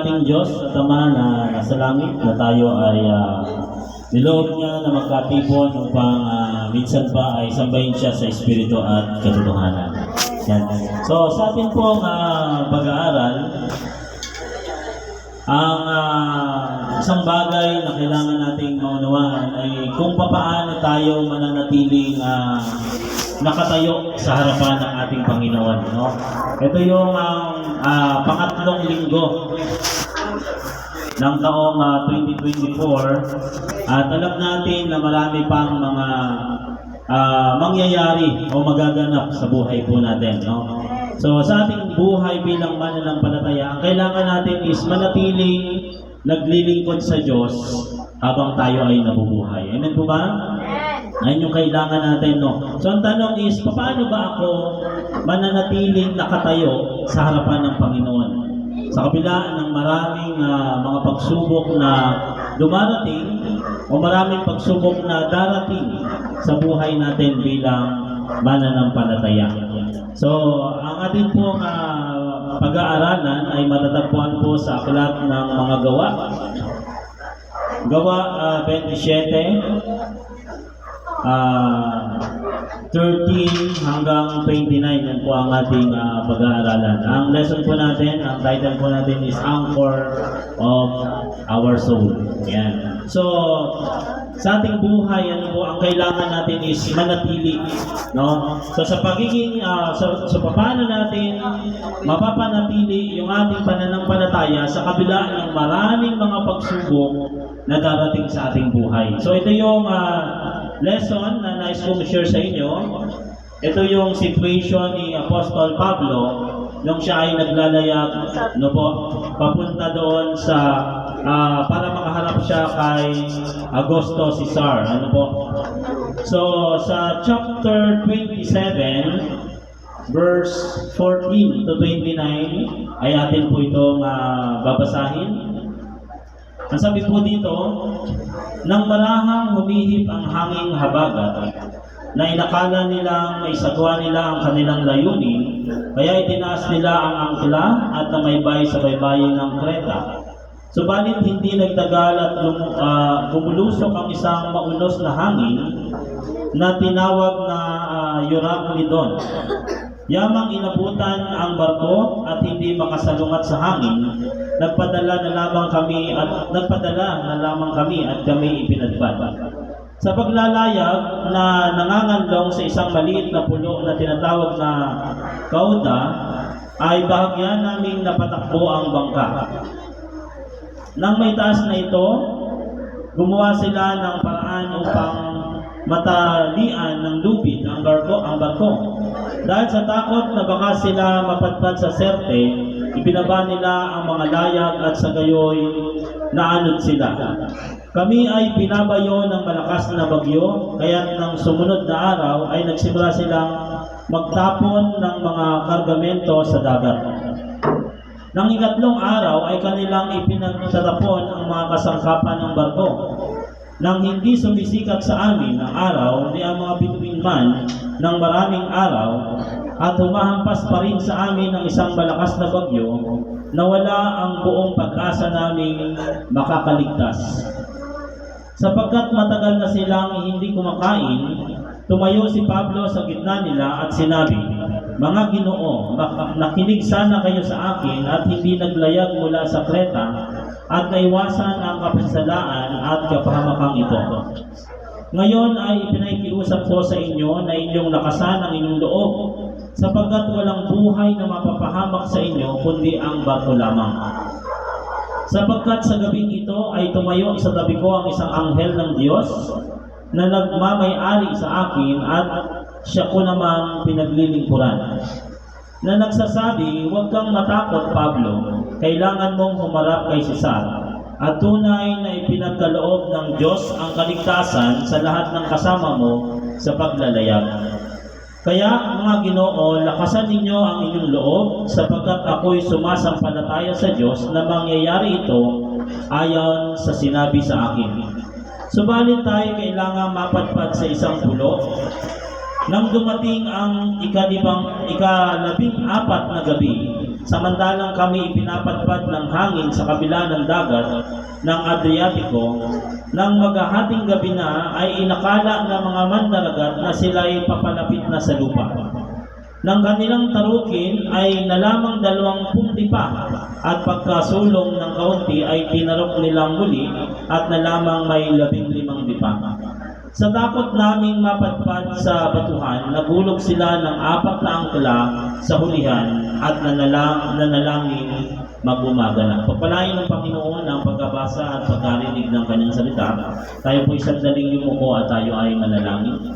ating Diyos at Ama na nasa langit na tayo ay niloob niya na magkatipon upang minsan pa ay sambahin siya sa Espiritu at katotohanan. Yan. So sa ating pong pag-aaral, ang isang bagay na kailangan nating maunawaan ay kung paano tayo mananatiling nakatayo sa harapan ng ating Panginoon. No? Ito yung pangatlong linggo ng taong 2024 at alam natin na marami pang mga mangyayari o magaganap sa buhay po natin. No? So sa ating buhay bilang mananampalataya, ang kailangan natin is manatiling naglilingkod sa Diyos habang tayo ay nabubuhay. Amen po ba? Ayun yung kailangan natin, no? So ang tanong is, paano ba ako mananatiling nakatayo sa harapan ng Panginoon? Sa kabila ng maraming mga pagsubok na dumarating o maraming pagsubok na darating sa buhay natin bilang mananampalataya. So, ang ating pong pag-aaralan ay matatagpuan po sa aklat ng mga gawa. Gawa 27, 13 hanggang 29, yan po ang ating pag-aaralan. Ang lesson po natin, ang title po natin is Anchor of Our Soul. Yan. So, sa ating buhay, ano po, ang kailangan natin is manatili. No? So, sa pagiging, so paano natin mapapanatili yung ating pananampalataya sa kabila ng maraming mga pagsubok na darating sa ating buhay. So, ito yung lesson na nais kong share sa inyo. Ito yung situation ni Apostol Pablo nung siya ay naglalayag papunta doon sa para makaharap siya kay Augusto Caesar. So sa chapter 27 verse 14 to 29 ay atin po itong babasahin. Ang sabi po dito, nang marahang humihip ang hanging habagat, na inakala nilang may sagwa nila ang kanilang layunin, kaya itinaas nila ang angkla at namaybay sa baybayin ng Kreta. Subalit hindi nagtagal at bumulusok ang isang maunos na hangin na tinawag na Euroclydon. Yamang inabutan ang barko at hindi makasalungat sa hangin, nagpadala na lamang kami at kami ipinadpad. Sa paglalayag na nanganganlong sa isang maliit na pulo na tinatawag na Cauda, ay bahagyan naming napatakbo ang bangka. Nang may taas na ito, gumawa sila ng paraan upang matalian ng lubid ang barko. Dahil sa takot na baka sila mapadpad sa Sirte, ibinaba nila ang mga layag at sa gayoy naanod sila. Kami ay pinabayo ng malakas na bagyo, kaya't ng sumunod na araw ay nagsimula silang magtapon ng mga kargamento sa dagat. Nang ikatlong araw ay kanilang ipinagtatapon ang mga kasangkapan ng barko. Nang hindi sumisikat sa amin ang araw ni ang mga bituin man ng maraming araw at humahampas pa rin sa amin ang isang malakas na bagyo, nawala ang buong pag-asa naming makakaligtas. Sapagkat matagal na silang hindi kumakain, tumayo si Pablo sa gitna nila at sinabi, "Mga Ginoo, nakinig sana kayo sa akin at hindi naglayag mula sa Kreta at naiwasan ang kapisalaan at kapahamakang ito. Ngayon ay ipinaikiusap ko sa inyo na inyong lakasan ang inyong loob, sapagkat walang buhay na mapapahamak sa inyo kundi ang barko lamang. Sapagkat sa gabing ito ay tumayo sa tabi ko ang isang anghel ng Diyos na nagmamay-ari sa akin at siya ko namang pinaglilingkuran. Na nagsasabi, huwag kang matakot, Pablo, kailangan mong humarap kay Caesar. At tunay na ipinagkaloob ng Diyos ang kaligtasan sa lahat ng kasama mo sa paglalayag. Kaya mga Ginoo, lakasan ninyo ang inyong loob sapagkat ako'y sumasampalataya sa Diyos na mangyayari ito ayon sa sinabi sa akin. Subalit tayo kailangan mapadpad sa isang pulo. Nang dumating ang ikalabing-apat na gabi, samantalang kami ipinapadpad ng hangin sa kabila ng dagat ng Adriatico, nang maghahating gabi na ay inakala ng mga mandaragat na sila'y papalapit na sa lupa. Nang kanilang tarukin ay nalamang 20 pa, at pagkasulong ng kaunti ay tinarok nilang muli at nalamang may 15 dipa. Sa takot naming mapadpad sa batuhan, nagulog sila ng 4 na angkla sa hulihan at nanalangin mag-umaga. Pagpalain ng Panginoon ang pagkabasa at pagkarinig ng kanyang salita. Tayo po isang daling yumuko at tayo ay manalangin.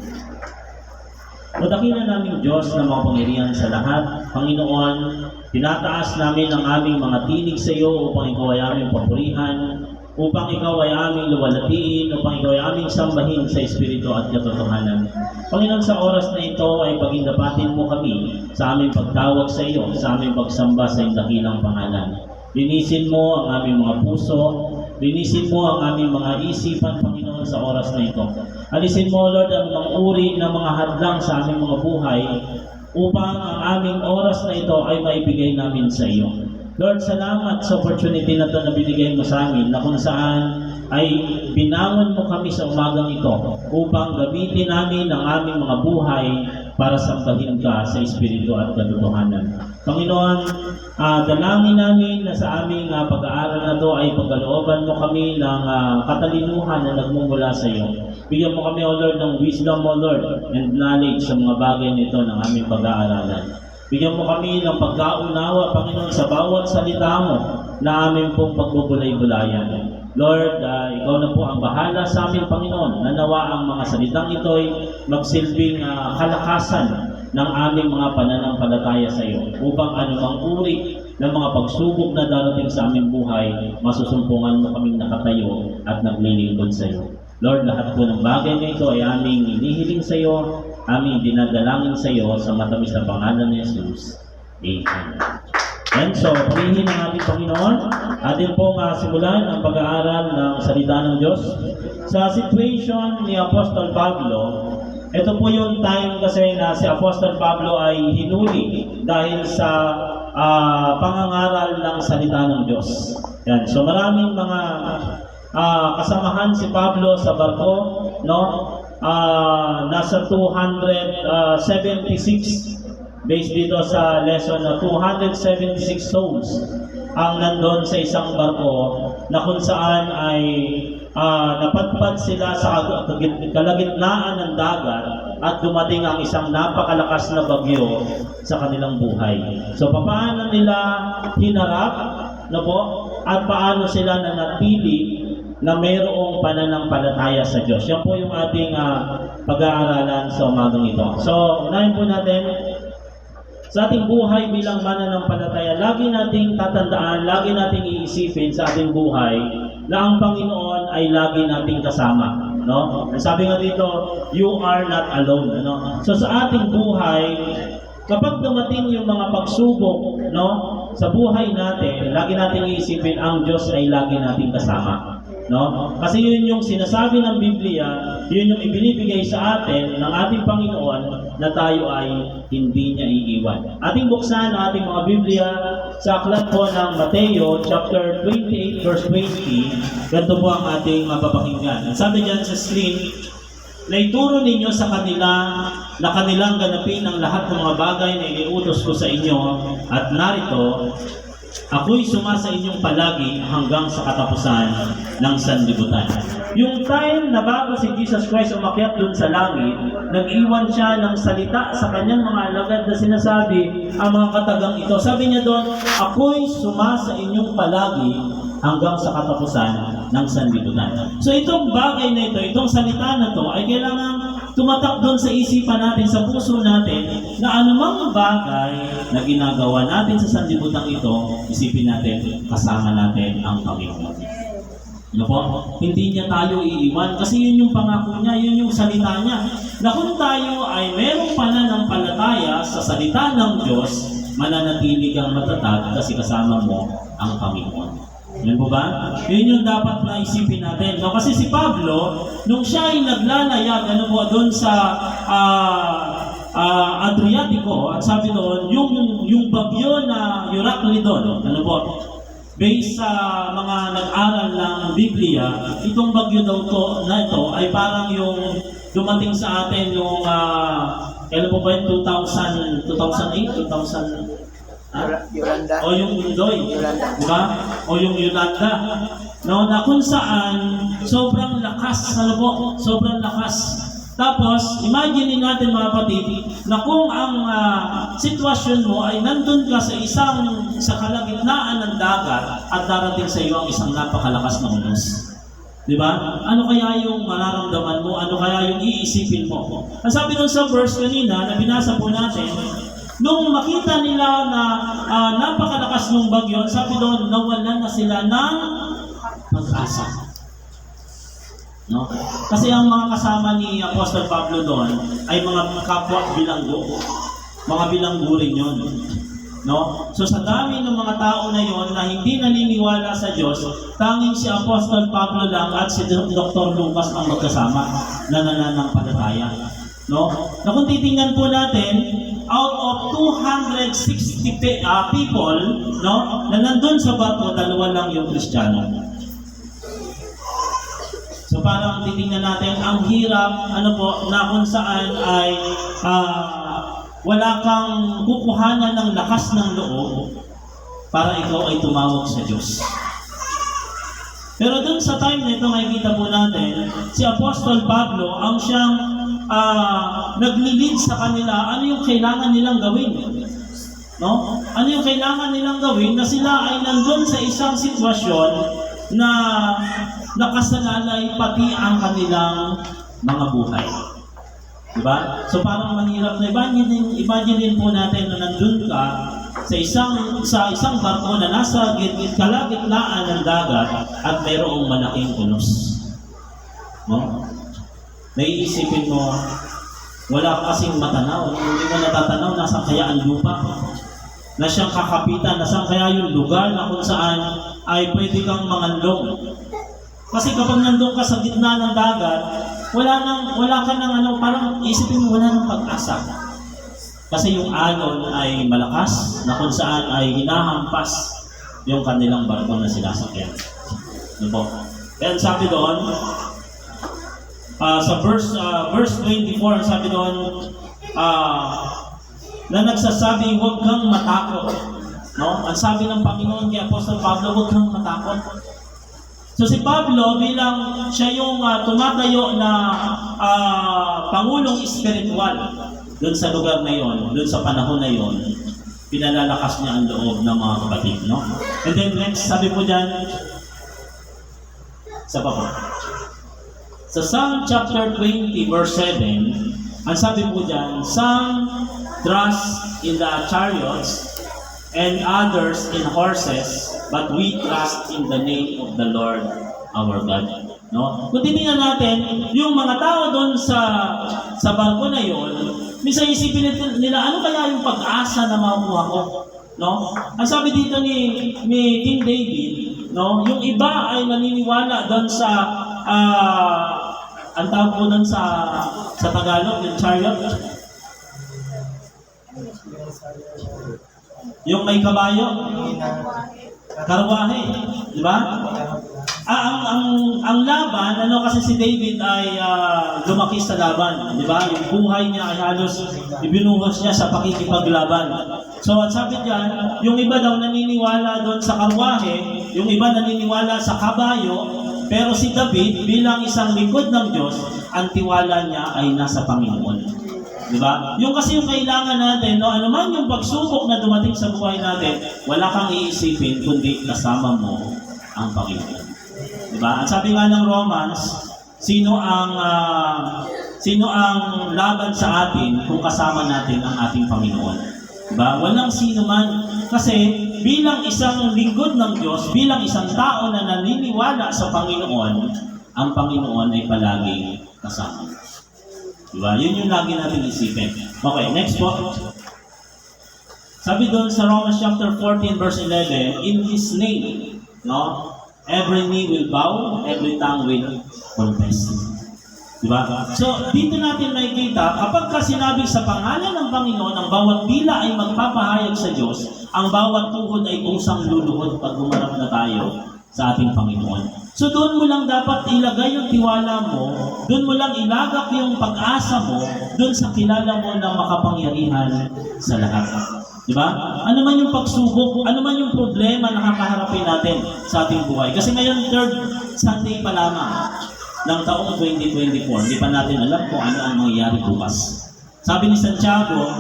Madakilan naming Diyos na makapangyarihan sa lahat. Panginoon, tinataas namin ang aming mga tinig sa iyo upang ikaw ay aming papurihan, upang ikaw ay aming luwalhatiin, upang ikaw ay aming sambahin sa Espiritu at katotohanan. Panginoon, sa oras na ito ay pagindapatin mo kami sa aming pagtawag sa iyo, sa aming pagsamba sa iyong dakilang pangalan. Linisin mo ang aming mga puso, linisin mo ang aming mga isipan, Panginoon, sa oras na ito. Alisin mo, Lord, ang mga uri ng mga hadlang sa aming mga buhay upang ang aming oras na ito ay maibigay namin sa iyo. Lord, salamat sa opportunity na ito na binigay mo sa amin, na kung saan ay binangon mo kami sa umagang ito upang gamitin namin ang aming mga buhay para sambahin ka sa Espiritu at katotohanan. Panginoon, dalangin namin na sa aming pag-aaral na ito ay pagkalooban mo kami ng katalinuhan na nagmumula sa iyo. Bigyan mo kami, O Lord, ng wisdom, O Lord, and knowledge sa mga bagay nito ng aming pag-aaralan. Bigyan mo kami ng pagkaunawa, Panginoon, sa bawat salita mo na aming pong pagbubulay-bulayan. Lord, ikaw na po ang bahala sa amin, Panginoon. Nanawa ang mga salitang ito'y magsilbing kalakasan ng aming mga pananampalataya sa iyo, upang anumang uri ng mga pagsubok na darating sa aming buhay, masusumpungan mo kaming nakatayo at naglilingkod sa iyo. Lord, lahat po ng bagay na ito ay aming hinihiling sa iyo, aming dinadalangin sa iyo sa matamis na pangalan ni Jesus. Amen. And so, purihin ang ating Panginoon. Atin pong simulan ang pag-aaral ng salita ng Diyos. Sa situation ni Apostol Pablo, ito po yung time kasi na si Apostol Pablo ay hinuli dahil sa pangangaral ng salita ng Diyos. Yan. So maraming mga kasamahan si Pablo sa barko, no? Nasa 276 based dito sa lesson na 276 souls ang nandun sa isang barko na kung saan ay napadpad sila sa kalagitnaan ng dagat at dumating ang isang napakalakas na bagyo sa kanilang buhay. So paano nila hinarap, no po, at paano sila nanatili na mayroong pananampalataya sa Diyos. Yan po yung ating pag-aaralan sa umagang ito. So, unahin po natin, sa ating buhay bilang mananampalataya, lagi nating tatandaan, lagi nating iisipin sa ating buhay na ang Panginoon ay lagi nating kasama. No? Sabi nga dito, you are not alone. No? So sa ating buhay, kapag dumating yung mga pagsubok, no, sa buhay natin, lagi nating iisipin ang Diyos ay lagi nating kasama. No? Kasi yun yung sinasabi ng Biblia, yun yung ibinibigay sa atin ng ating Panginoon na tayo ay hindi niya iiwan. Ating buksan ang ating mga Biblia sa aklat po ng Mateo chapter 28 verse 20. Ganito po ang ating mapapakinggan. Sabi diyan sa screen, na ituro ninyo sa kanila na kanilang ganapin ang lahat ng mga bagay na iniutos ko sa inyo, at narito, ako'y sumasa inyong palagi hanggang sa katapusan ng sanlibutan. Yung time na bago si Jesus Christ umakyat dun sa langit, nag-iwan siya ng salita sa kanyang mga alagad na sinasabi ang mga katagang ito. Sabi niya doon, ako'y sumasa inyong palagi hanggang sa katapusan ng sanlibutan. So itong bagay na ito, itong salita na ito, ay kailangan tumatak doon sa isipan natin, sa puso natin, na anumang bagay na ginagawa natin sa sanlibutan ito, isipin natin, kasama natin ang Panginoon. Ano po? Hindi niya tayo iiwan kasi yun yung pangako niya, yun yung salita niya. Na kung tayo ay merong pananampalataya sa salita ng Diyos, mananatili kang matatag kasi kasama mo ang Panginoon. Yan po ba? Yun yung dapat na isipin natin. No? Kasi si Pablo, nung siya ay naglalayag, ano po, doon sa Adriatico, at sabi doon, yung bagyo na Euroclydon, ano po, based sa mga nag-aral ng Biblia, itong bagyo daw to, na ito ay parang yung dumating sa atin yung, kailan po ba yun, 2008, 2000, Yolanda. o yung Indoy, Yolanda. di ba? O yung Yolanda, no, na kung saan sobrang lakas, ano po, sobrang lakas. Tapos, imagine natin mga kapatid, na kung ang sitwasyon mo ay nandun ka sa kalagitnaan ng dagat at darating sa iyo ang isang napakalakas na unos. Di ba? Ano kaya yung mararamdaman mo? Ano kaya yung iisipin mo? Ang sabi doon sa verse kanina na binasa po natin, nung makita nila na napakalakas ng bagyo, sabi doon, nawalan na sila ng pag-asa. No? Kasi ang mga kasama ni Apostol Pablo doon ay mga kapwa bilanggo. Mga bilanggo rin yun. No? So sa dami ng mga tao na yon na hindi naniniwala sa Diyos, tanging si Apostol Pablo lang at si Dr. Lucas ang magkasama na nananampalataya. No? Na kung titingnan po natin, out of 260 people, no, na nandun sa barko, 2 lang yung Kristiyano. So parang titingnan natin, ang hirap, ano po, na kung saan ay wala kang kukuhanan ng lakas ng loob para ikaw ay tumawag sa Diyos. Pero dun sa time na ito, makikita po natin, si Apostol Pablo, ang siyang naglilid sa kanila, ano yung kailangan nilang gawin? No? Ano yung kailangan nilang gawin na sila ay nandun sa isang sitwasyon na nakasalalay pati ang kanilang mga buhay. Diba? So parang mahirap na imagine din po natin na nandun ka sa isang barko na nasa kalagitnaan ng dagat at mayroong malaking unos. No? Naiisipin mo, wala ka kasing matanaw, hindi mo natatanaw nasaan kaya ang lupa, na siyang kakapitan, nasaan kaya yung lugar na kung saan ay pwede kang mangandong. Kasi kapag nandun ka sa gitna ng dagat, wala ka nang parang isipin mo wala nang pag-asa. Kasi yung alon ay malakas, na kung saan ay hinahampas yung kanilang barko na sinasakyan. Diba? Kaya sabi doon, sa verse 24, sabi doon, na nagsasabi, huwag kang matakot. No? Ang sabi ng Panginoon kay Apostol Pablo, huwag kang matakot. So si Pablo, bilang siya yung tumatayo na pangulong espiritual doon sa lugar na yon, doon sa panahon na yon, pinalalakas niya ang loob ng mga kapatid. No? And then next, sabi po dyan, sa baba. Sa Psalm chapter 20 verse 7, ang sabi po dyan, some trust in the chariots and others in horses, but we trust in the name of the Lord our God. No? Kung titingnan natin, yung mga tao doon sa barko na yon, minsan isipin nila, ano kaya yung pag-asa na makuha ko? No? Ang sabi dito ni King David, no, yung iba ay naniniwala doon sa ang tawag po nun sa Tagalog, yung chariot. Yung may kabayo. Karwahe. Di ba? Ang laban, kasi si David ay lumaki sa laban. Di ba? Yung buhay niya ay halos ibinuhos niya sa pakikipaglaban. So at sabi diyan, yung iba daw naniniwala doon sa karwahe, yung iba naniniwala sa kabayo, pero si David, bilang isang lingkod ng Diyos, ang tiwala niya ay nasa Panginoon. Di ba? Yung kasi yung kailangan natin, no, ano man yung pagsubok na dumating sa buhay natin, wala kang iisipin kundi kasama mo ang Panginoon. Di ba? At sabi nga ng Romans, sino ang laban sa atin kung kasama natin ang ating Panginoon? Di ba? Walang sino man. Kasi bilang isang lingkod ng Diyos, bilang isang tao na naniniwala sa Panginoon, ang Panginoon ay palaging kasama. Diba? Yun yung lagi natin isipin. Okay, next po. Sabi doon sa Romans chapter 14 verse 11, in His name, no, every knee will bow, every tongue will confess. Diba? So, dito natin makikita, kapag ka sinabi sa pangalan ng Panginoon, ang bawat dila ay magpapahayag sa Diyos, ang bawat tuhod ay kusang luluhod pag gumanap na tayo sa ating Panginoon. So, doon mo lang dapat ilagay yung tiwala mo, doon mo lang ilagak yung pag-asa mo, doon sa kilala mo na makapangyarihan sa lahat. Diba? Ano man yung pagsubok, ano man yung problema na kakaharapin natin sa ating buhay. Kasi ngayon, third Sunday pa lamang ng taong 2024, hindi pa natin alam kung ano ang mangyayari bukas. Sabi ni Santiago,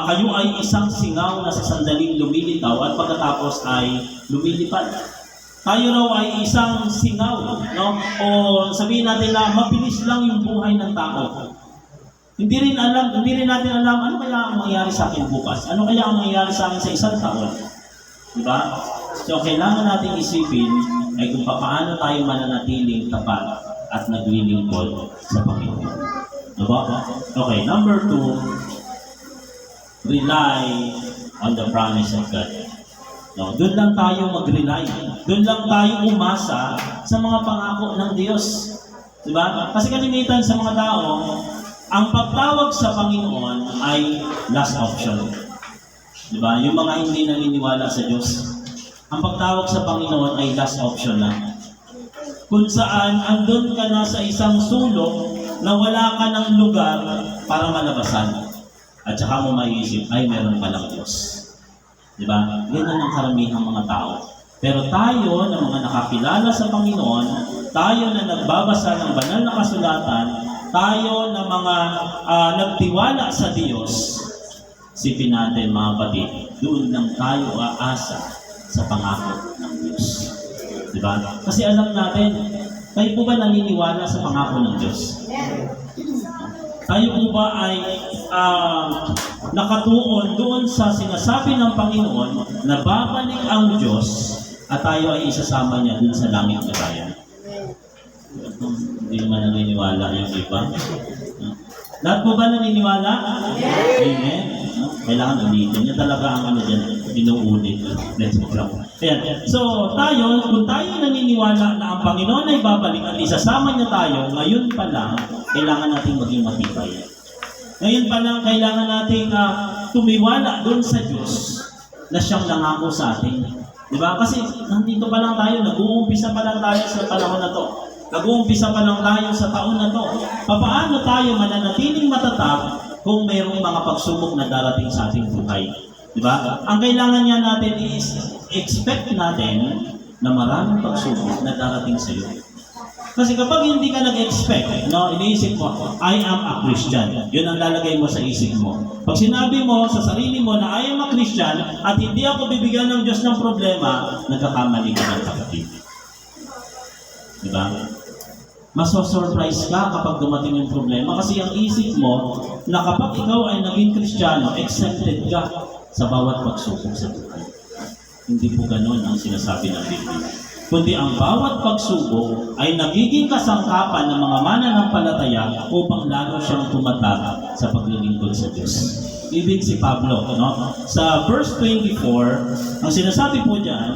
kayo ay isang singaw na sa sandaling lumilitaw at pagkatapos ay lumilipad. Tayo raw ay isang singaw, no? O sabihin natin na mabilis lang yung buhay ng tao. Hindi rin natin alam ano kaya ang mangyayari sa akin bukas. Ano kaya ang mangyayari sa akin sa isang taon. Diba? So, kailangan natin isipin ay kung paano tayo mananatiling tapat at naglilingkod sa Panginoon. Diba? Okay, number 2, rely on the promise of God. No, doon lang tayo mag-rely. Doon lang tayo umasa sa mga pangako ng Diyos. Diba? Kasi kalimitan sa mga tao, ang pagtawag sa Panginoon ay last option. Diba? Yung mga hindi naniniwala sa Diyos, ang pagtawag sa Panginoon ay last option lang. Kung saan andun ka na sa isang sulok na wala ka ng lugar para malabasan. At saka mo maiisip, ay meron palang Diyos. Diba? Ganyan ang karamihang mga tao. Pero tayo na mga nakakilala sa Panginoon, tayo na nagbabasa ng banal na kasulatan, tayo na mga nagtiwala sa Diyos, sipin natin mga kapatid, doon lang tayo aasa sa pangako ng Diyos. Diba? Kasi alam natin, tayo po ba naniniwala sa pangako ng Diyos? Tayo po ba ay nakatuon doon sa sinasabi ng Panginoon na babalik ang Diyos at tayo ay isasama niya doon sa langit na bayan? Hindi naman naniniwala yung iba. Lahat po ba naniniwala? Amen. Kailangan ulitin. Yan talaga ang ano dyan, inuulit. Let's go. Ayan. So, tayo, kung tayo naniniwala na ang Panginoon ay babalik at isasama niya tayo, ngayon pa lang, kailangan natin maging matibay. Ngayon pa lang, kailangan natin tumiwala doon sa Diyos na siyang nangako sa atin. Diba? Kasi nandito pa lang tayo, nag-uumpisa pa lang tayo sa panahon na to. Nag-uumpisa pa lang tayo sa taon na to. Paano tayo mananatiling matatag kung mayroong mga pagsubok na darating sa ating buhay? Diba? Ang kailangan niya natin is expect natin na maraming pagsubok na darating sa iyo. Kasi kapag hindi ka nag-expect, no, iniisip mo, I am a Christian. Yun ang lalagay mo sa isip mo. Pag sinabi mo sa sarili mo na I am a Christian at hindi ako bibigyan ng Diyos ng problema, nagkakamali ka ng kapatid. Diba? Maso-surprise ka kapag dumating yung problema kasi ang isip mo na kapag ikaw ay naging Kristiyano, accepted ka sa bawat pagsubok sa buhay. Hindi po ganun ang sinasabi ng Biblia. Kundi ang bawat pagsubok ay nagiging kasangkapan ng mga mananampalataya upang lalo siyang tumatag sa paglilingkod sa Diyos. Ibig si Pablo, no? Sa verse 24, ang sinasabi po dyan,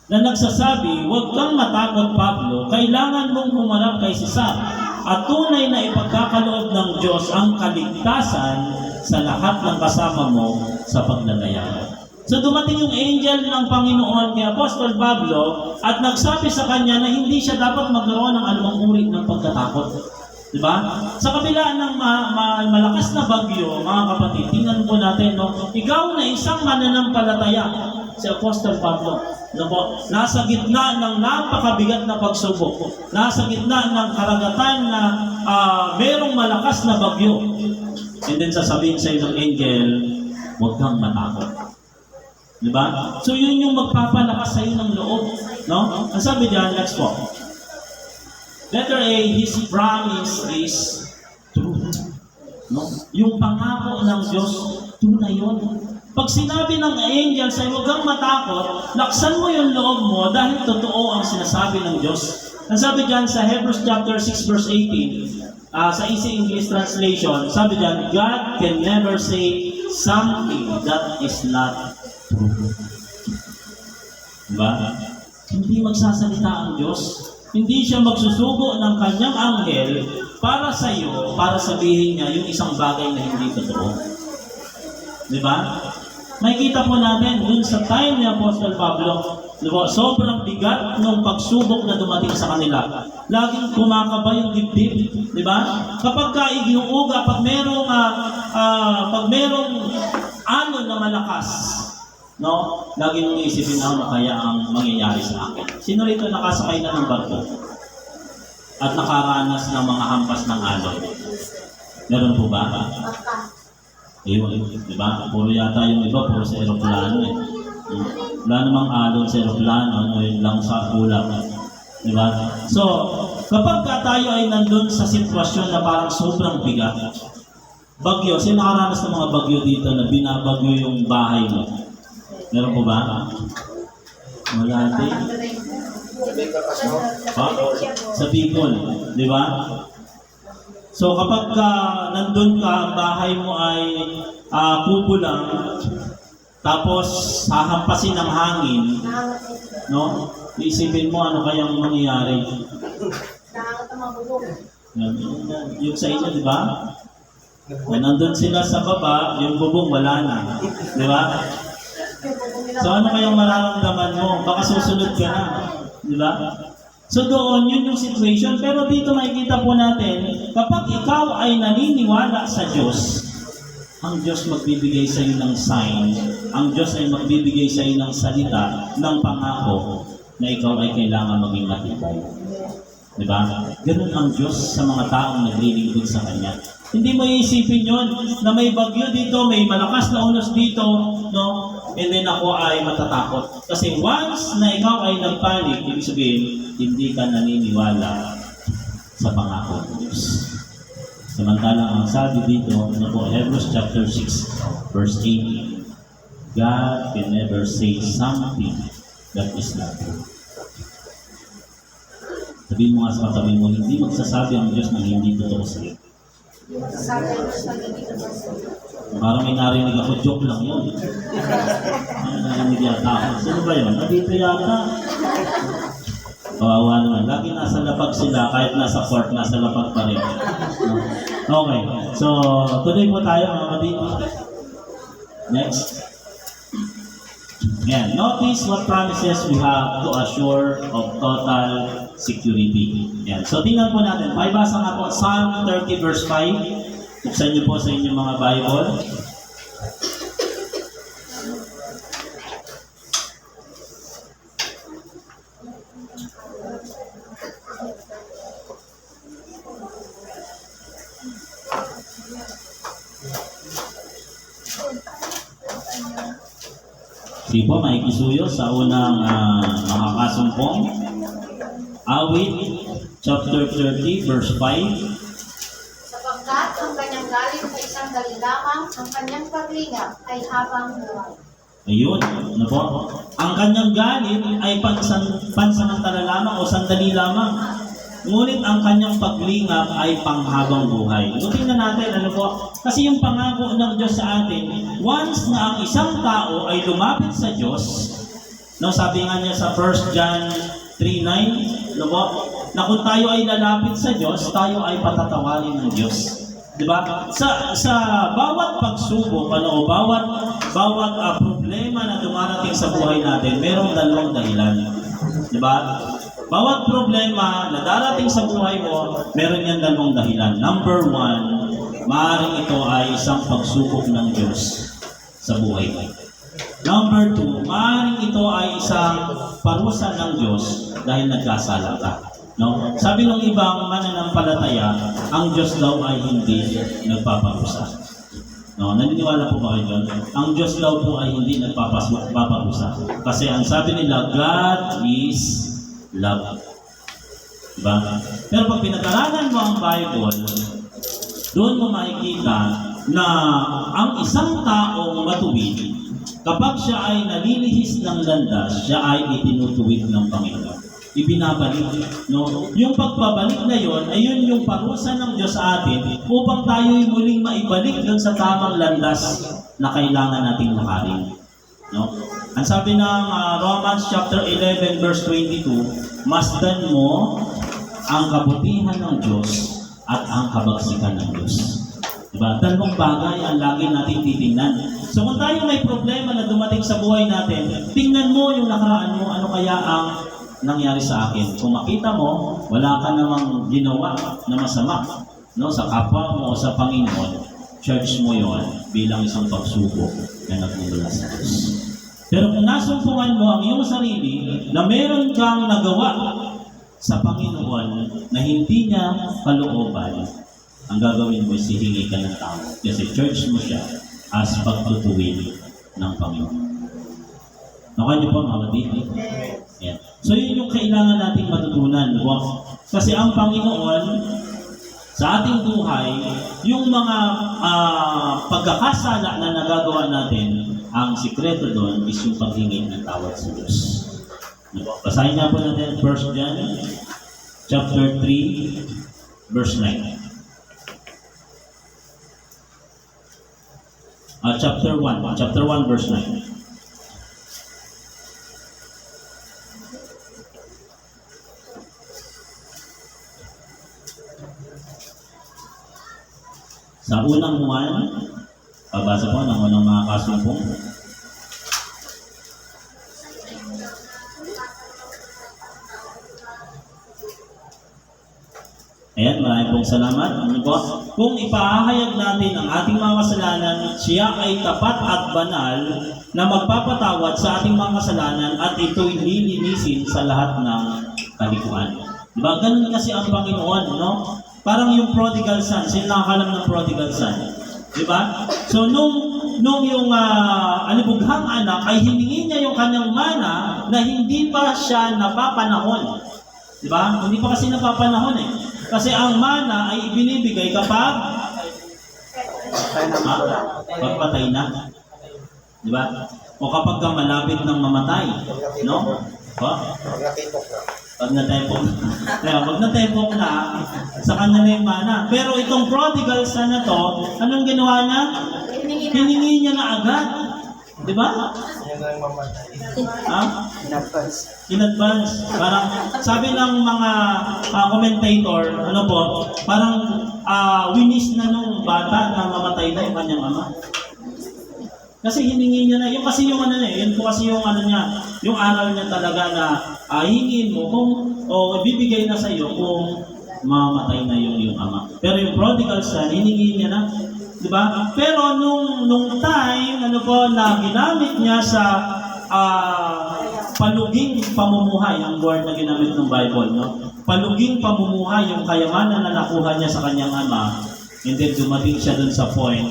na nagsasabi, huwag kang matakot, Pablo, kailangan mong humarap kay Cesar at tunay na ipagkakaloob ng Diyos ang kaligtasan sa lahat ng kasama mo sa paglalaya. So dumating yung angel ng Panginoon kay Apostol Pablo at nagsabi sa kanya na hindi siya dapat magkaroon ng anumang uri ng pagkatakot. Diba? Sa kabila ng malakas na bagyo, mga kapatid, tingnan po natin, no? Ikaw na isang mananampalataya, si Apostol Pablo, no po, nasa gitna ng napakabigat na pagsubok, nasa gitna ng karagatan na merong malakas na bagyo. And then sasabihin sa iyo ng angel, huwag kang matakot. Diba? So yun yung magpapalakas sa iyo ng loob. No? Ang sabi diyan, next po. Letter A, His promise is true. No? Yung pangako ng Diyos, tunay yun. Pag sinabi ng angel sa'yo, huwag kang matakot, laksan mo yung loob mo dahil totoo ang sinasabi ng Diyos. Ang sabi diyan sa Hebrews chapter 6 verse 18, sa Easy English Translation, sabi diyan, God can never say something that is not true. Diba? Hindi magsasalita ang Diyos. Hindi siya magsusugo ng kanyang anghel para sa iyo, para sabihin niya yung isang bagay na hindi totoo. Di ba? Makikita po natin dun sa time ni Apostol Pablo, di ba? Sobrang bigat ng pagsubok na dumating sa kanila. Laging kumakaba yung dibdib, di ba? Kapag kaigiuuga, pag merong alon na malakas, no? Lagi mong isipin na ano kaya ang mangyayari sa akin. Sino rito nakasakay na ng barko? At nakaranas ng mga hampas ng alon? Meron po ba? Ayun, di ba? Puro yata yung iba, puro sa aeroplano eh. Wala namang alon sa aeroplano, ano yun lang sa ulap. Di ba? So, kapag tayo ay nandun sa sitwasyon na parang sobrang bigat, bagyo, sino nakaranas ng mga bagyo dito na binabagyo yung bahay mo? Meron po ba? Wala din. Sa Bicol, di ba? So kapag nandun ka, ang bahay mo ay kubo lang, tapos hahampasin ng hangin, no? Isipin mo ano kayang mangyayari. Yung sa inyo, di ba? Nandun sila sa baba, yung bubong wala na. Di ba? So ano kayang mararamdaman mo? Baka susunod ka na. Di ba? So doon, yun yung situation. Pero dito makikita po natin, kapag ikaw ay naniniwala sa Diyos, ang Diyos magbibigay sa iyo ng sign, ang Diyos ay magbibigay sa iyo ng salita, ng pangako, na ikaw ay kailangan maging matibay. Diba? Ganun ang Diyos sa mga taong naglilingkod sa Kanya. Hindi mo iisipin yun na may bagyo dito, may malakas na unos dito, no? And then ako ay matatakot. Kasi once na ikaw ay nagpanik, ibig sabihin, hindi ka naniniwala sa pangako ng Diyos. Samantalang ang sabi dito, ano po, Hebrews chapter 6, verse 18, God can never say something that is not true. Sabihin mo nga sa katabi mo, hindi magsasabi ang Diyos ng hindi totoo sa iyo. Parang may narinig ako, joke lang yun. Narinig yata ako. Sino ba yun? Dito yata. Kawawa naman. Lagi nasa lapag sila, kahit nasa court, nasa lapag pa rin. Okay. So, tuloy po tayo mga kapatid. Next. Yan. Notice what promises we have to assure of total security. Yan. So, tingnan po natin. May basa nga po, Psalm 30 verse 5. Buksan niyo po sa inyong mga Bible. Sige po, makikisuyo sa unang makakasumpong. Awit, chapter 30, verse 5. Sapagkat ang kanyang galit ay isang dali lamang, ang kanyang paglingap ay habang buhay. Ayun, ano po? Ang kanyang galit ay pansamantala lamang o sandali lamang. Ngunit ang kanyang paglingap ay panghabang buhay. So, tingnan natin, ano po? Kasi yung pangako ng Diyos sa atin, once na ang isang tao ay lumapit sa Diyos, no, sabi nga niya sa 1 John 3:9, no po? Na kung tayo ay lalapit sa Diyos, tayo ay patatawarin ng Diyos. Diba? Sa bawat pagsubok, ano, o bawat problema na dumarating sa buhay natin, merong dalawang dahilan. Diba? Bawat problema na darating sa buhay mo, meron yan dalawang dahilan. Number 1, maaaring ito ay isang pagsubok ng Diyos sa buhay mo. Number 2, maaaring ito ay isang parusa ng Diyos dahil nagkasala ka. No? Sabi ng ibang mananampalataya, ang Diyos daw ay hindi nagpaparusa. No, naniniwala po ba kayo doon? Ang Diyos daw po ay hindi nagpaparusa. Kasi ang sabi nila, God is love. Diba? Pero pag pinag-aralan mo ang Bible, doon mo makikita na ang isang taong matuwid, kapag siya ay nalilihis ng landas, siya ay itinutuwid ng Panginoon. Ibinabalik. No? Yung pagpabalik na yon, ay yun yung parusa ng Diyos sa atin upang tayo'y muling maibalik dun sa tamang landas na kailangan nating maharing. No? Ang sabi ng Romans chapter 11 verse 22, masdan mo ang kabutihan ng Diyos at ang kabagsikan ng Diyos. Diba? Dalawang bagay ang lagi natin titingnan. So kung tayo may problema na dumating sa buhay natin, tingnan mo yung nakaraan mo, ano kaya ang nangyari sa akin. Kung makita mo, wala ka namang ginawa na masama, no, sa kapwa mo o sa Panginoon, church mo yon bilang isang pagsubok na nagmumula sa Diyos. Pero kung nasumpungan mo ang iyong sarili na meron kang nagawa sa Panginoon na hindi niya kalooban, ang gagawin mo is hihingi ka ng tao. Kasi church mo siya as pagtutuwin ng Panginoon. Nakuha niyo po mga kapatid? Yeah. So yun yung kailangan nating matutunan. Kasi ang Panginoon sa ating buhay, yung mga pagkakasala na nagagawa natin, ang sikreto doon is yung paghingi ng tawad sa Diyos. Basahin nga po natin 1 John chapter 3 verse 9. Chapter 1 verse 9. Sa unang Juan, pabasa po ng unang mga kasumpong. Ayan, maraming pong salamat. Ano po? Kung ipahahayag natin ang ating mga kasalanan, siya ay tapat at banal na magpapatawad sa ating mga kasalanan at ito'y lilinisin sa lahat ng kalikuan. Diba? Ganun kasi ang Panginoon, no? Parang yung prodigal son, sino nakakalam ng prodigal son? Diba? So, nung yung alibughang anak ay hiningi niya yung kanyang mana na hindi pa siya napapanahon. Diba? Hindi pa kasi napapanahon eh. Kasi ang mana ay ibinibigay kapag pagpatay na. Diba? O kapag ka malapit ng mamatay. No? Pag natepok na, sa kanya na yung mana. Pero itong prodigal son na to, anong ginawa niya? Hiningi niya na agad. Diba? In advance. Parang sabi ng mga commentator, ano po, parang winis na nung bata na mamatay na yung kanyang ama. Kasi hiningi niya na, yung kasi yung ano yun po kasi yung ano niya, yung aral niya talaga na hingin mo kung, o ibibigay na sa iyo kung mamatay na yung ama. Pero yung prodigal son, hiningi niya na. Diba? Pero nung time, ano po, na ginamit niya sa paluging pamumuhay, ang word na ginamit ng Bible, no? Paluging pamumuhay, yung kayamanan na nakuha niya sa kanyang ama, and then dumating siya dun sa point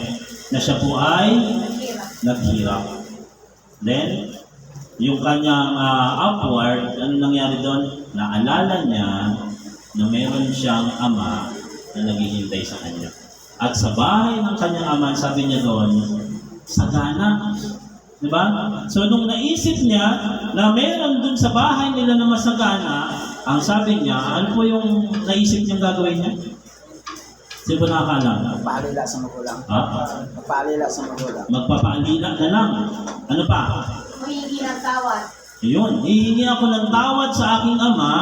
na siya po ay naghirap. Then, yung kanyang upward, ano nangyari doon? Naalala niya na meron siyang ama na naghihintay sa kanya. At sa bahay ng kanyang ama, sabi niya doon, sagana. Diba? So, nung naisip niya na meron dun sa bahay nila na masagana, ang sabi niya, ano po yung naisip niyang gagawin niya? Sino po nakakala? Magpaalila sa magulang. Ha? Magpaalila sa magulang. Magpapaalila na lang. Ano pa? Humingi ng tawad. Ayun, hihingi ako ng tawad sa aking ama,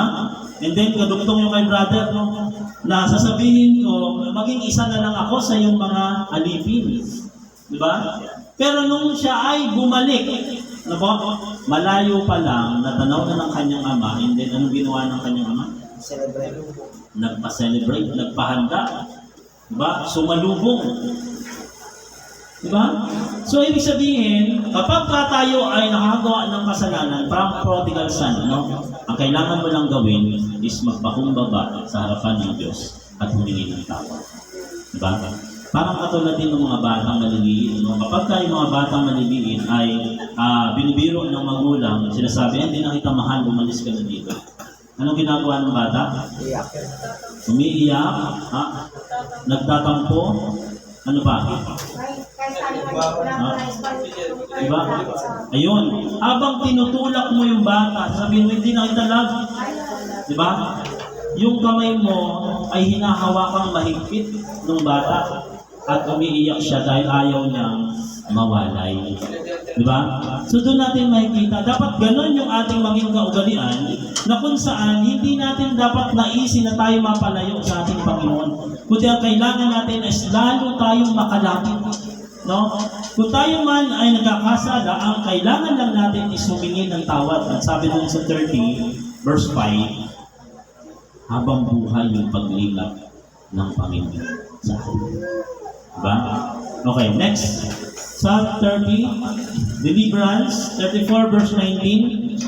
and then kadugtong yung kay brother, no? Na sasabihin ko, maging isa na lang ako sa iyong mga alipin. Diba? Pero nung siya ay bumalik, ano po? Malayo pa lang, natanaw na ng kanyang ama, and then anong ginawa ng kanyang ama? Celebrate. Nagpa-celebrate, nagpahanda. Diba? Sumalubong. Diba? So, ibig sabihin, kapag tayo ay nakagawa ng kasalanan, parang prodigal son, no? Ang kailangan mo lang gawin is magpakumbaba sa harapan ng Diyos at humingi ng tawad. Diba? Parang katulad din ng mga batang maliliit. No? Kapag yung mga batang maliliit ay binibiro ng magulang, sinasabi, hindi na kita mahal, umalis ka na dito. Anong ginagawa ng bata? Iyak. Umiiyak, nagtatampo, ano pa? Diba? Ayun, habang tinutulak mo yung bata, sabihin mo, hindi na kita love. Diba? Yung kamay mo ay hinahawakang mahigpit ng bata. at umiiyak siya dahil ayaw niyang mawalay. Di ba? So doon natin makikita, dapat ganun yung ating maging kaugalian na kung saan hindi natin dapat naisin na tayo mapalayo sa ating Panginoon. Kundi ang kailangan natin is lalo tayong makalapit. No? Kung tayo man ay nagkakasala, ang kailangan lang natin is humingi ng tawad. At sabi dun sa 30, verse 5, habang buhay yung paglingap ng Panginoon sa atin. Diba? Okay, next. Psalm 30, Deliverance, 34 verse 19.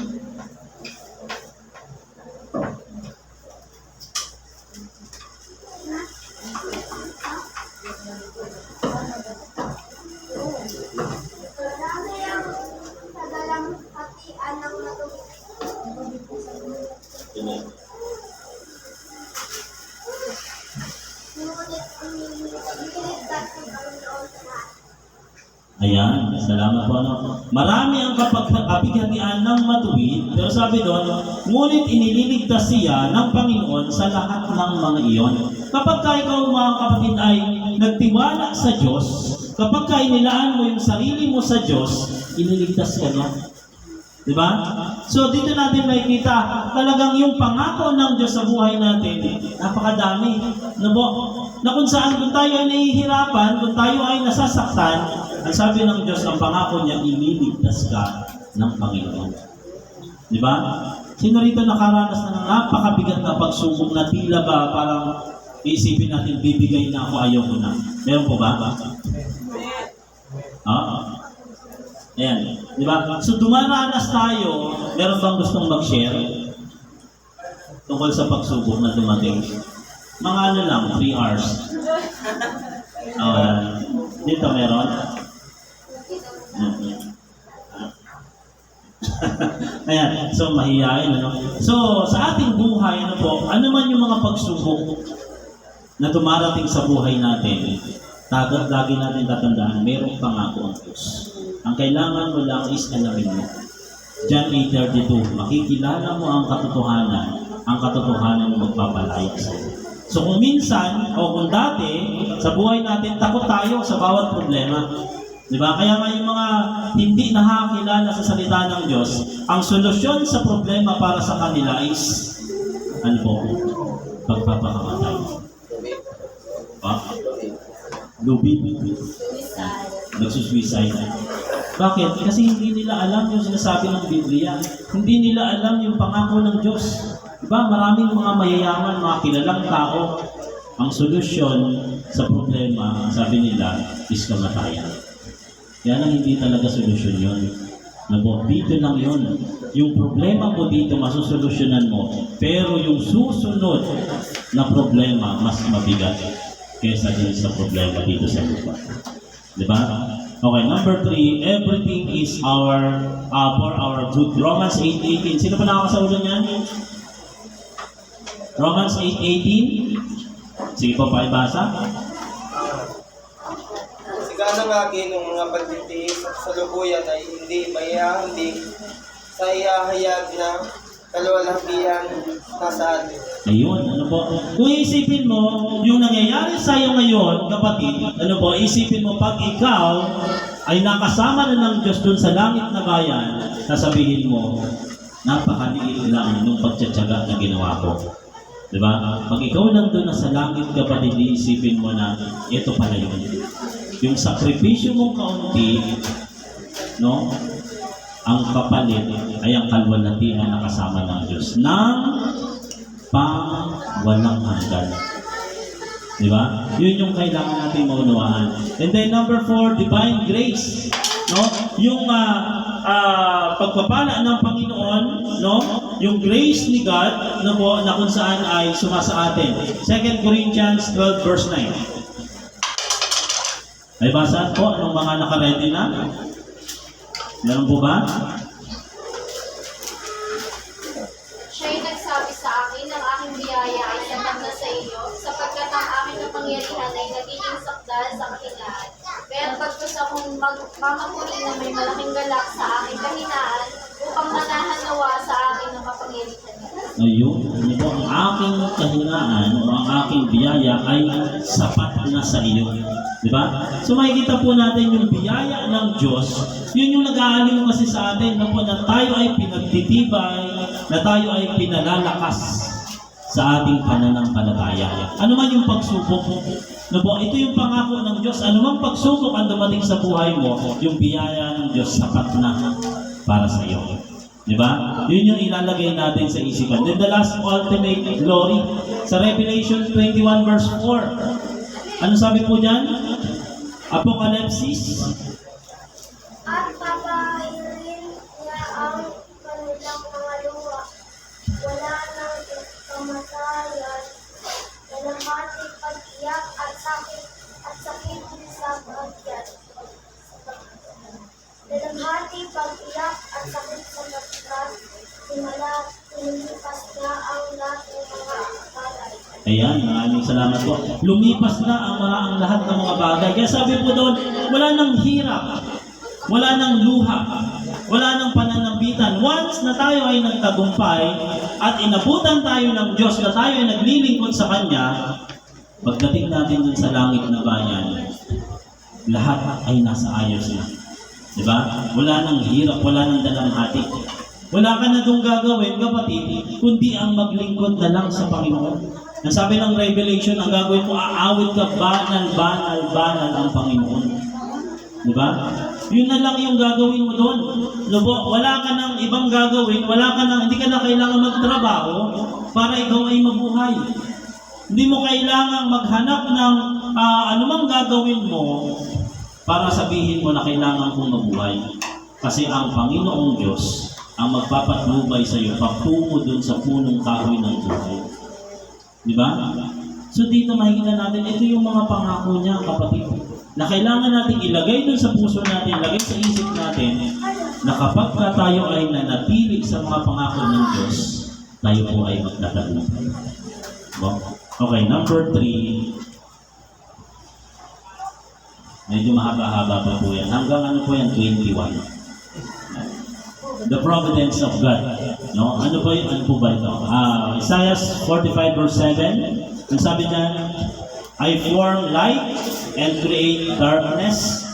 Marami ang sadalang hatian ng matuwid. Ngunit ang nililigtas ng Panginoon sa lahat. Ayan, salamat po. Marami ang kapighatian ng matuwid, pero sabi doon, ngunit inililigtas siya ng Panginoon sa lahat ng mga iyon. Kapag ka ikaw mga kapatid ay nagtiwala sa Diyos, kapag ka inilaan mo yung sarili mo sa Diyos, iniligtas ka niya. Diba? So dito natin makikita talagang yung pangako ng Diyos sa buhay natin, napakadami. Na kung saan kung tayo ay nahihirapan, kung tayo ay nasasaktan, ang sabi ng Diyos, ang pangako niya, ililigtas ka ng Panginoon. Diba? Sino rito nakaranas na ng napakabigat na pagsubok na tila ba parang iisipin natin, bibigay na ako, ayaw ko na. Meron po ba? Ayan. Diba? So dumaranas tayo, meron bang gustong mag-share tungkol sa pagsubok na dumating? Mga ano lang, 3 hours. Dito meron? Ayan, so mahihayin, ano? So, sa ating buhay, ano po, ano man yung mga pagsubok na dumarating sa buhay natin, lagi natin tatandaan, mayroong pangako ang Diyos. Ang kailangan mo lang is alamin mo. John 8:32, makikilala mo ang katotohanan mo magpapalaya sa iyo. So kung minsan, o kung dati, sa buhay natin, takot tayo sa bawat problema. Diba? Kaya nga yung mga hindi nakakilala sa salita ng Diyos, ang solusyon sa problema para sa kanila is, ano po? Pagpapakamatay. Lubid. Nagsusuicide. Bakit? Kasi hindi nila alam yung sinasabi ng Biblia. Hindi nila alam yung pangako ng Diyos. Diba? Maraming mga mayayaman, mga kilalang tao, ang solusyon sa problema, sabi nila, is kamatayan. Yan ang hindi talaga solusyon yun. Dito lang yun. Yung problema mo dito, masusolusyonan mo. Pero yung susunod na problema, mas mabigat kaysa din sa problema dito sa lupa. Diba? Okay, number 3, everything is for our good. Romans 8:18. Sino pa nakakasaulan niyan? Romans 8:18. Sige po, pakibasa. Sigana ng akin ng mga pagtitiis at salukuyan ay hindi maihahambing sa ihahayag na kaluwalhatian nasa atin. Ayun, ano po? Kung isipin mo, yung nangyayari sa iyo ngayon, kapatid, ano po, isipin mo, pag ikaw ay nakasama na ng Diyos dun sa langit na bayan, sasabihin mo, napakaliit lang nung pagtsatsaga na ginawa ko. Diba? Pag ikaw lang doon na sa langit, kapatid, isipin mo na, ito pala yun. Yung sakripisyo mong kaunti, no? Ang kapalit ay ang kalwalhatian na kasama ng Diyos ng walang hanggan. Diba? Yun yung kailangan natin maunawaan. And then number 4, divine grace. No? Yung pagpapala ng Panginoon, no? Yung grace ni God, no po, na kung saan ay sumasa atin. 2 Corinthians 12 verse 9. Ay basa po, anong mga nakaredy na? Meron po ba? Siya'y nagsabi sa akin, ang aking biyaya ay sapat na sa iyo, sapagkat ang aking kapangyarihan ay nagiging sakdal sa kahinaan. Kaya pagkus akong magmamahuli na may malaking galak sa aking kahinaan, upang manahan nawa sa akin ng kapangyarihan niya. Ayun, ano po, ang aking kahingaan o ang aking biyaya ay sapat na sa iyo. Di ba? So makikita po natin yung biyaya ng Diyos, yun yung nag-aalim kasi sa atin, no po, na tayo ay pinagtitibay, na tayo ay pinalalakas sa ating pananampalataya. Ano man yung pagsubok, no po, ito yung pangako ng Diyos. Ano man pagsubok ang dumating sa buhay mo, yung biyaya ng Diyos sapat na para sa iyo. Di ba? Yun yung ilalagay natin sa isipan. Then the last ultimate glory, sa Revelation 21 verse 4. Ano sabi po dyan? Apocalypse. At papahirin niya ang kanilang mga luha. Wala nang kamatayan, dalamhati, pag-iyak at sakit sa bagyan. Dalamhati, pag-iyak at sakit sa bagyan, lumipas na ang lahat ng mga bagay. Ayan, maraming salamat po. Lumipas na ang lahat ng mga bagay. Kaya sabi po doon, wala nang hirap, wala nang luha, wala nang pananambitan. Once na tayo ay nagtagumpay at inabutan tayo ng Diyos, na tayo ay naglilingkod sa Kanya, pagdating natin dun sa langit na bayan, lahat ay nasa ayos na. Diba? Wala nang hirap, wala nang dalamhati. Wala ka na doon gagawin, kapatid, kundi ang maglingkod na lang sa Panginoon. Nasabi ng Revelation, ang gagawin mo, aawit ka, banal, banal, banal ang Panginoon. Diba? Yun na lang yung gagawin mo doon. Lubo, wala ka nang ibang gagawin, hindi ka na kailangan magtrabaho para ikaw ay mabuhay. Hindi mo kailangan maghanap ng anumang gagawin mo para sabihin mo na kailangan kong mabuhay. Kasi ang Panginoong Diyos ang magpapatnubay sa iyo patungo dun sa punong kahoy ng buhay. Di ba? So dito makikita natin, ito yung mga pangako niya, kapatid, na kailangan natin ilagay dun sa puso natin, ilagay sa isip natin, na kapag tayo ay nanatili sa mga pangako ng Diyos, tayo po ay magtatagumpay. Okay, number 3. Medyo mahaba-haba pa po yan. Hanggang ano po yan? 21. The providence of God. No? Ano po ba ito? Isaiah 45 verse 7. Ang sabi niya, I form light and create darkness.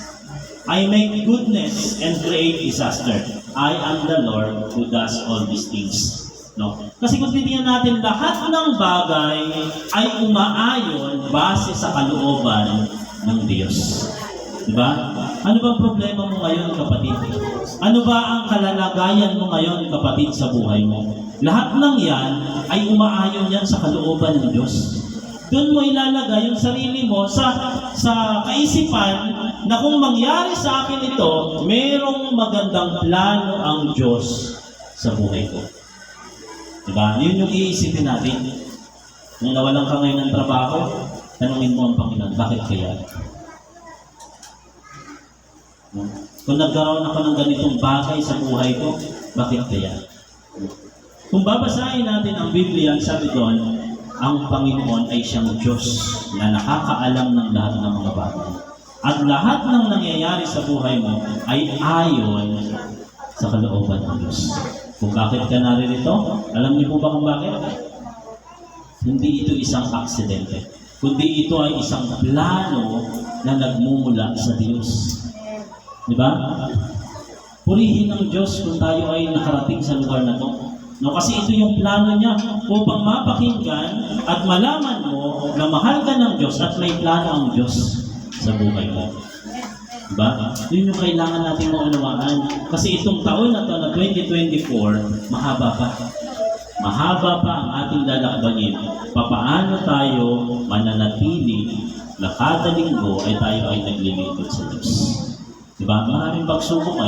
I make goodness and create disaster. I am the Lord who does all these things. No? Kasi kung titingnan natin, lahat ng bagay ay umaayon base sa kalooban ng Diyos. Diba? Ano ba ang problema mo ngayon, kapatid? Ano ba ang kalalagayan mo ngayon, kapatid, sa buhay mo? Lahat ng yan ay umaayon yan sa kalooban ng Diyos. Doon mo ilalagay yung sarili mo sa kaisipan na kung mangyari sa akin ito, merong magandang plano ang Diyos sa buhay ko. Diba? Yun yung iisipin natin. Kung nawalan ka ngayon ng trabaho, tanungin mo ang Panginoon, bakit kaya? Kung nagkaroon ako ng ganitong bagay sa buhay ko, bakit kaya? Kung babasahin natin ang Biblia, sabi doon, ang Panginoon ay siyang Diyos na nakakaalam ng lahat ng mga bagay. At lahat ng nangyayari sa buhay mo ay ayon sa kalooban ng Diyos. Kung bakit ka naririto, alam niyo po ba kung bakit? Hindi ito isang aksidente, kundi ito ay isang plano na nagmumula sa Diyos. Diba? Purihin ng Diyos kung tayo ay nakarating sa lugar na to. No, kasi ito yung plano niya upang mapakinggan at malaman mo na mahal ka ng Diyos at may plano ang Diyos sa buhay mo. Diba? Yun yung kailangan natin maunawaan. Kasi itong taon na to na 2024, mahaba pa. Mahaba pa ang ating lalakbayin. Papaano tayo mananatili na kada linggo ay tayo ay naglilingkod sa Diyos. Diba? Maraming pagsubok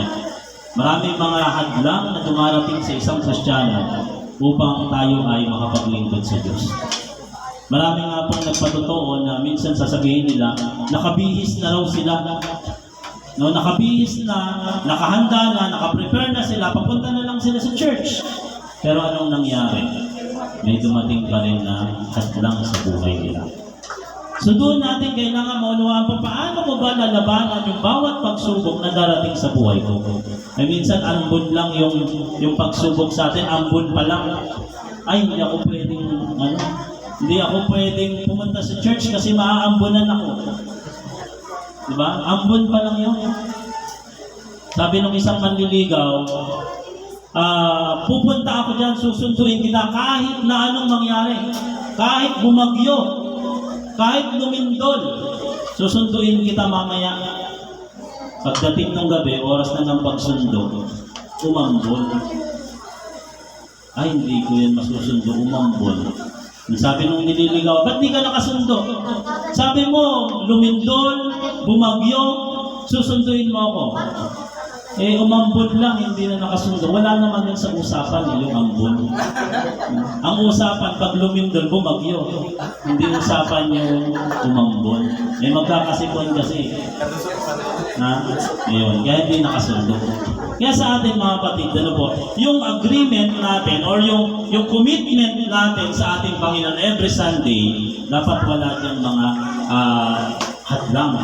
Maraming mga hadlang na dumarating sa isang Kristiyano upang tayo ay makapaglingkod sa Diyos. Maraming nga pong nagpatotoo na minsan sasabihin nila, nakabihis na raw sila. No, nakabihis na, nakahanda na, nakaprepare na sila, papunta na lang sila sa church. Pero anong nangyari? May dumating pa rin na hadlang sa buhay nila. So doon natin kailangan maunawaan pa paano mo ba lalabanan yung bawat pagsubok na darating sa buhay ko. Ay minsan ambon lang yung pagsubok sa atin, ambon pa lang. ay hindi ako pwedeng, hindi ako pwedeng pumunta sa church kasi maaambunan ako. Diba? Ambon pa lang yun. Sabi ng isang manliligaw, pupunta ako dyan, susunduin kita kahit na anong mangyari. Kahit bumagyo, kahit lumindol, susunduin kita mamaya. Pagdating ng gabi, oras na ng pagsundo, umambon. Ay, hindi ko yan masusundo, umambon. Sabi nung nililigaw, ba't di ka nakasundo? Sabi mo, lumindol, bumagyo, susunduin mo ako. Eh, umambon lang, hindi na nakasundo. Wala naman yun sa usapan, yung ambon. Ang usapan, pag lumindol, bumagyo. Hindi usapan yung umambon. Eh, magkakasipon kasi. Ha? Ayun, kaya hindi nakasundo. Kaya sa atin mga kapatid, ano po, yung agreement natin or yung commitment natin sa ating Panginoon every Sunday, dapat wala diyang mga hadlang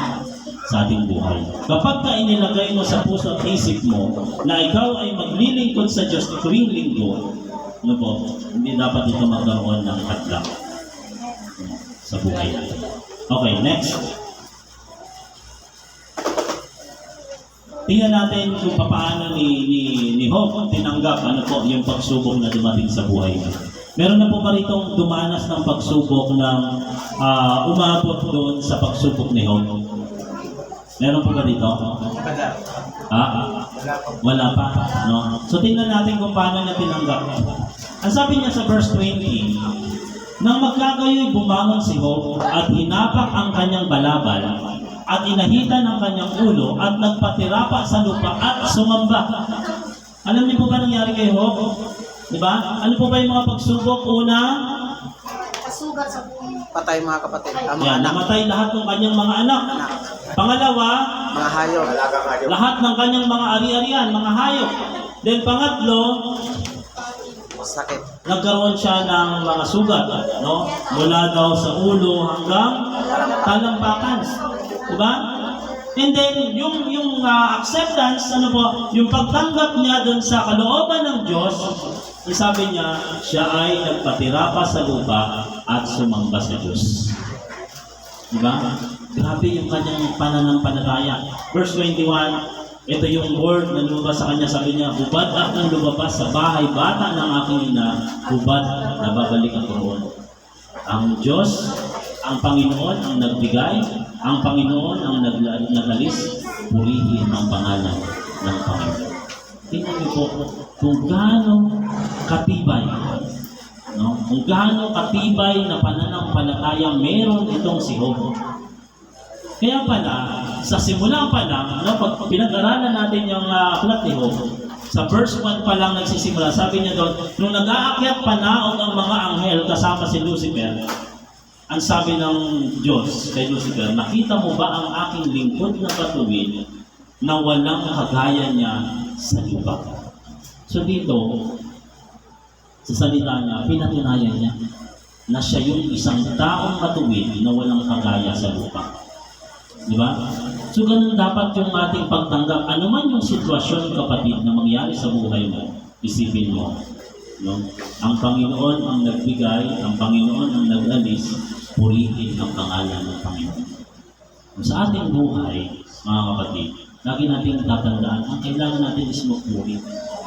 sa ating buhay. Kapag ka inilagay mo sa puso at isip mo na ikaw ay maglilingkod sa Diyos tuwing linggo, ano po, hindi dapat ito magkaroon ng hadlang sa buhay natin. Okay, next. Tingnan natin kung paano ni Job tinanggap ano po yung pagsubok na dumating sa buhay niya. Meron na po ba ritong dumanas ng pagsubok na umabot doon sa pagsubok ni Job? Meron po ba dito? Wala pa. No? So tingnan natin kung paano niya tinanggap. Ang sabi niya sa verse 20, nang magkagayoy bumangon si Job at hinapak ang kanyang balabal at inahitan ang kanyang ulo at nagpatirapa sa lupa at sumamba. Alam niyo po ba nangyari kay Job? Diba? Ano po ba yung mga pagsubok? Una, Kasugat sa buhay. Patay mga kapatid. Ang mga yan, anak. namatay lahat ng kanyang mga anak. Pangalawa, Mga hayop. lahat ng kanyang mga ari-arian, mga hayop. Then pangatlo, Sakit. nagkaroon siya ng mga sugat, no? Mula daw sa ulo hanggang talampakan. Diba? And then, yung acceptance, ano po, yung pagtanggap niya doon sa kalooban ng Diyos, sabi niya, siya ay nagpatirapa sa lupa at sumamba sa Diyos. Diba? Grabe yung kanyang pananampalataya. Verse 21, ito yung word na lumabas sa kanya, sabi niya, hubad akong lumabas sa bahay bata ng aking ina, hubad na babalik ako roon. Ang Diyos, ang Panginoon ang nagbigay, ang Panginoon ang nagalis, purihin ang pangalan ng Panginoon. Tingnan niyo po kung gaano katibay, no? Kung gaano katibay na pananampalataya meron itong si Job. Kaya pala, sa simula pa lang, no, pag pinag-aralan natin yung aklat ni Job, sa verse 1 pa lang nagsisimula, sabi niya doon, nung nag-aakyat panaog ang mga anghel kasama si Lucifer, ang sabi ng Diyos kay Lucifer, nakita mo ba ang aking lingkod na patuwid na walang kagaya niya sa lupa? So dito, sa salita niya, pinatunayan niya na siya yung isang taong matuwid na walang kagaya sa lupa. Di ba? So ganun dapat yung ating pagtanggap. Ano man yung sitwasyon, kapatid, na mangyari sa buhay mo, isipin mo. No? Ang Panginoon ang nagbigay, ang Panginoon ang nag-alis, purihin ang pangalan ng Panginoon. Sa ating buhay, mga kapatid, lagi nating tatandaan, ang kailangan natin is magpuri.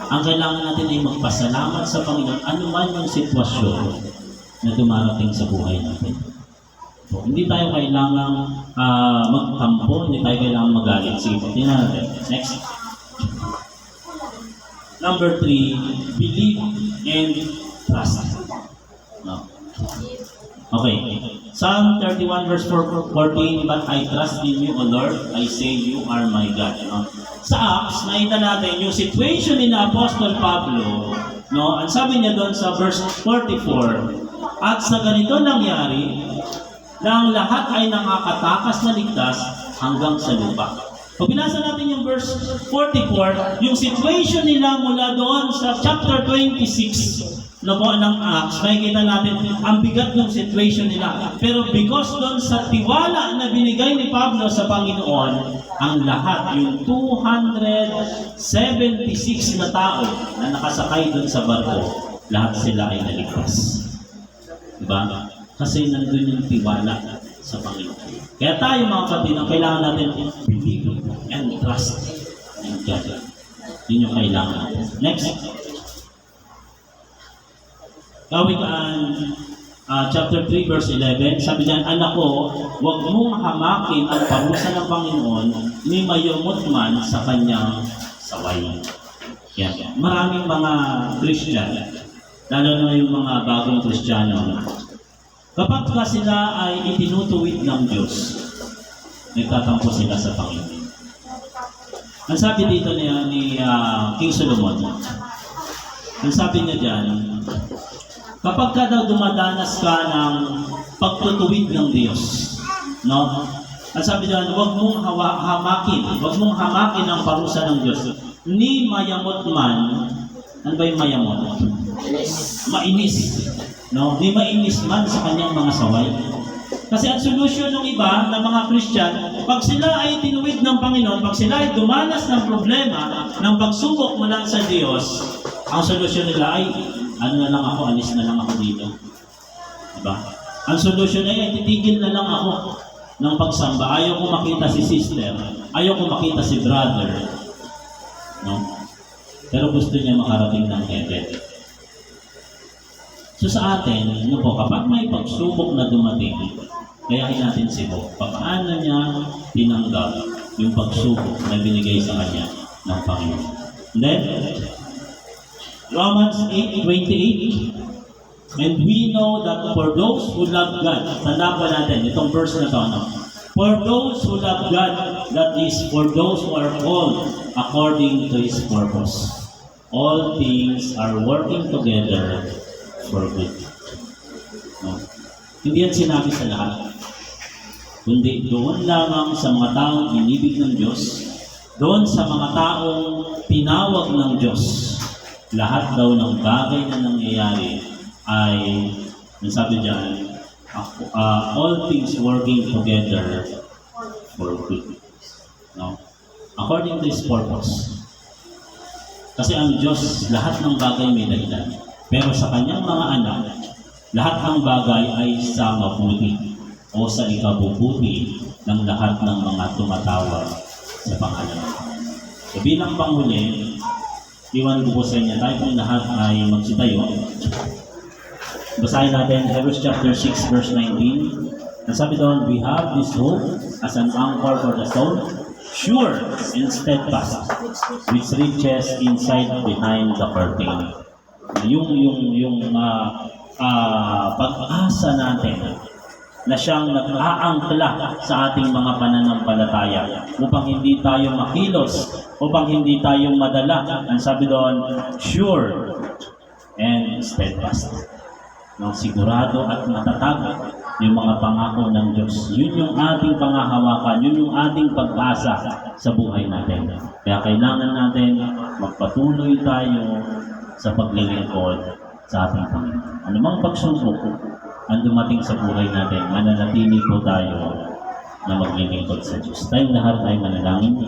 Ang kailangan natin ay magpasalamat sa Panginoon, ano man yung sitwasyon na dumarating sa buhay natin. So, hindi tayo kailangang magtampo, hindi tayo kailangang magalit. Sige, tingnan natin. Next. Number 3, believe and trust. No. Okay. Psalm 31 verse 14, but I trust in you, O Lord. I say you are my God. No? Sa Acts, nakita natin yung situation ni na Apostol Pablo. No? Ang sabi niya doon sa verse 44, at sa ganito nangyari, na ang lahat ay nakakatakas na ligtas hanggang sa lupa. Pag binasa natin yung verse 44, yung situation nila mula doon sa chapter 26 na po ng Acts, makikita natin ang bigat ng situation nila. Pero because doon sa tiwala na binigay ni Pablo sa Panginoon, ang lahat, yung 276 na tao na nakasakay doon sa barko, lahat sila ay naligtas. Diba? Kasi nandun yung tiwala sa Panginoon. Kaya tayo mga kapatid, ang kailangan natin believe and trust in God. Yun yung kailangan. Next. Kawikaan chapter 3 verse 11, sabi diyan, anak ko, huwag mong hamakin ang parusa ng Panginoon ni mayumot man sa kanyang saway. Yan. Maraming mga Christian, lalo na yung mga bagong Kristiyano, kapag ka sila ay itinutuwid ng Diyos, nagtatampo sila sa Panginoon. Ang sabi dito ni King Solomon, ang sabi niya diyan, kapag ka daw dumadanas ka ng pagtutuwid ng Diyos, no? Ang sabi diyan, huwag mong hamakin ang parusa ng Diyos. Ni mayamot man, ano ba yung mayamot? Mainis. No? Ni mainis man sa kanyang mga saway. Kasi ang solusyon ng iba, ng mga Christian, pag sila ay tinuwid ng Panginoon, pag sila ay dumanas ng problema, ng pagsubok mula sa Diyos, ang solusyon nila ay, ano na lang ako, alis na lang ako dito. Diba? Ang solusyon ay titigil na lang ako ng pagsamba. Ayaw ko makita si sister, ayaw ko makita si brother. No? Pero gusto niya makarating ng heaven. So sa atin, ano po, kapag may pagsubok na dumating, kayahin natin si Bob. Paano niya tinanggap yung pagsubok na binigay sa kanya ng Panginoon? And then, Romans 8:28, and we know that for those who love God, tanda po natin, itong verse na to, no? For those who love God, that is, for those who are called according to His purpose, all things are working together for good. No? Hindi yan sinabi sa lahat. Kundi doon lamang sa mga taong inibig ng Diyos, doon sa mga taong tinawag ng Diyos, lahat daw ng bagay na nangyayari ay, nasabi dyan, all things working together for good. No? According to His purpose. Kasi ang Diyos, lahat ng bagay may dahilan. Pero sa kanyang mga anak, lahat ng bagay ay sa mabuti o sa ikabubuti ng lahat ng mga tumatawag sa pangalan ng Panginoon. So bilang panghuli, iwan ko po sa inyo, tayo pong lahat ay magsitayo. Basahin natin Hebrews chapter 6 verse 19. Ang sabi doon, we have this hope as an anchor for the soul, sure and steadfast, which reaches inside behind the curtain. Yung pag-asa natin na siyang nag-aangkla sa ating mga pananampalataya upang hindi tayo makilos, upang hindi tayo madala. Ang sabi doon, sure and steadfast. No, sigurado at matatag yung mga pangako ng Diyos. Yun yung ating pangahawakan, yun yung ating pag-asa sa buhay natin. Kaya kailangan natin magpatuloy tayo sa paglilingkod sa ating Panginoon. Anumang pagsubok ang dumating sa buhay natin, mananatili po tayo na maglilingkod sa Diyos. Tayong lahat ay manalangin.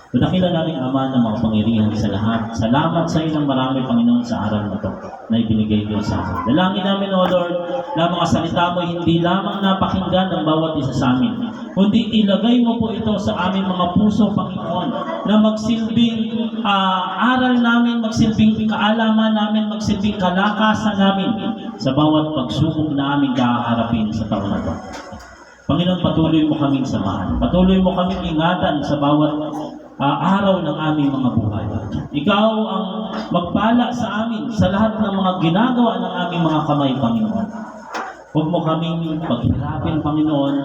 Dakila namin Ama ng mga pangyarihan sa lahat. Salamat sa iyo ng marami, Panginoon, sa araw na ito na ibinigay niyo sa amin. Dalangin namin, O Lord, na mga salita mo hindi lamang napakinggan ng bawat isa sa amin, kundi ilagay mo po ito sa aming mga puso, Panginoon, na magsilbing aral namin, magsilbing kaalaman namin, magsilbing kalakasan namin sa bawat pagsubok na aming kaharapin sa taon na ito. Panginoon, patuloy mo kaming samahan. Patuloy mo kaming ingatan sa bawat araw ng aming mga buhay. Ikaw ang magpala sa amin sa lahat ng mga ginagawa ng aming mga kamay, Panginoon. Huwag mo kaming paghirapin, Panginoon.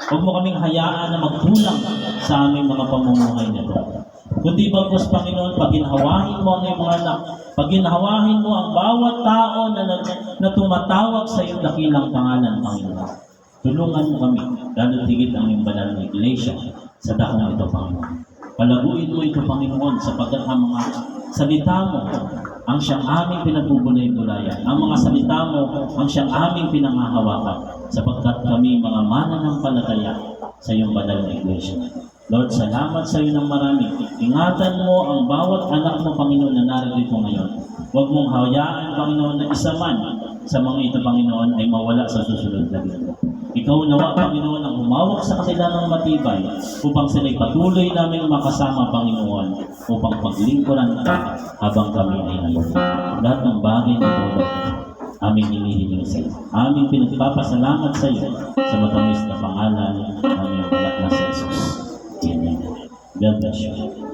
Huwag mo kaming hayaan na magkulang sa aming mga pamumuhay nito. Kundi bagos, Panginoon, paginhawahin mo ang iyong mga anak. Paginhawahin mo ang bawat tao na tumatawag sa iyong dakilang pangalan, Panginoon. Tulungan mo kami, lalo tigit ang iyong banal na iglesia sa dahong ito, Panginoon. Palaguin mo ito, Panginoon, sapagkat ang mga salita mo ang siyang aming pinagbubulay-bulayan. Ang mga salita mo ang siyang aming pinangahawakan sapagkat kami mga mananampalataya sa iyong banal na iglesia. Lord, salamat sa iyo ng marami. Ingatan mo ang bawat anak mo, Panginoon, na narito ngayon. Huwag mong hayaan, Panginoon, na isa man sa mga ito, Panginoon, ay mawala sa susunod na linggo. Ikaw nawa, Panginoon, ang humawak sa kanila ng matibay upang sila'y patuloy namin makasama, Panginoon, upang paglingkuran ka habang kami ay nalulungkot. Lahat ng bagay na ito, aming hinihiling sa iyo. Aming pinagpapasalamat sa iyo sa matamis na pangalan ng iyong anak na si Jesus. Amen. God bless you.